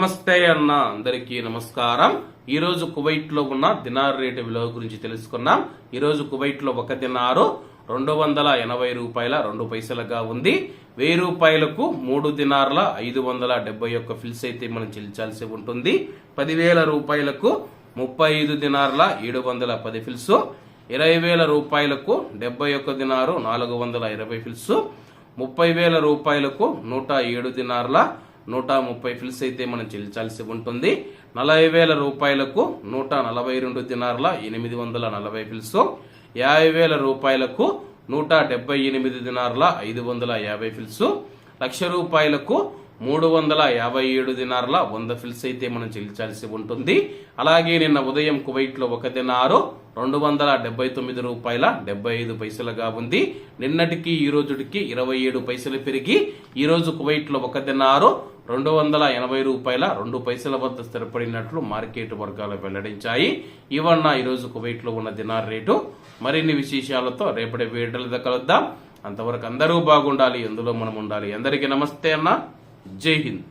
నమస్తే అన్న, అందరికీ నమస్కారం. ఈ రోజు కువైట్ లో ఉన్న దినార్ రేటు విలువ గురించి తెలుసుకున్నాం. ఈ రోజు కువైట్ లో ఒక దినారు 280 రూపాయల 2 పైసలుగా ఉంది. 1000 రూపాయలకు 3 దినార్ల 571 ఫిల్స్ అయితే మనం చెల్లించాల్సి ఉంటుంది. 10,000 రూపాయలకు 35 దినార్ల 710 ఫిల్స్, 20,000 రూపాయలకు 71 దినారు 420 ఫిల్స్, 30,000 రూపాయలకు 107 దినార్ల 130 ఫిల్స్ అయితే మనం చెల్లించాల్సి ఉంటుంది. 40,000 రూపాయలకు 142 దినార్ల 840 ఫిల్స్, 50,000 రూపాయలకు 178 దినార్ల 550 ఫిల్స్, 1,00,000 రూపాయలకు 357 దినార్ల 100 ఫిల్స్ అయితే మనం చెల్లించాల్సి ఉంటుంది. అలాగే నిన్న ఉదయం కువైట్ లో ఒక దినారు 279 రూపాయల 75 పైసలుగా ఉంది. నిన్నటికి ఈ రోజుకి 27 పైసలు పెరిగి ఈ రోజు కువైట్ లో ఒక దినారు 280 రూపాయల 2 పైసల వద్ద స్థిరపడినట్లు మార్కెట్ వర్గాలు వెల్లడించాయి. ఇవన్న ఈ రోజు కువైట్ లో ఉన్న దినార్ రేటు. మరిన్ని విశేషాలతో రేపటి వీడియోలో కలుద్దాం. అంతవరకు అందరూ బాగుండాలి, అందులో మనం ఉండాలి. అందరికీ నమస్తే అన్న, జై హింద్.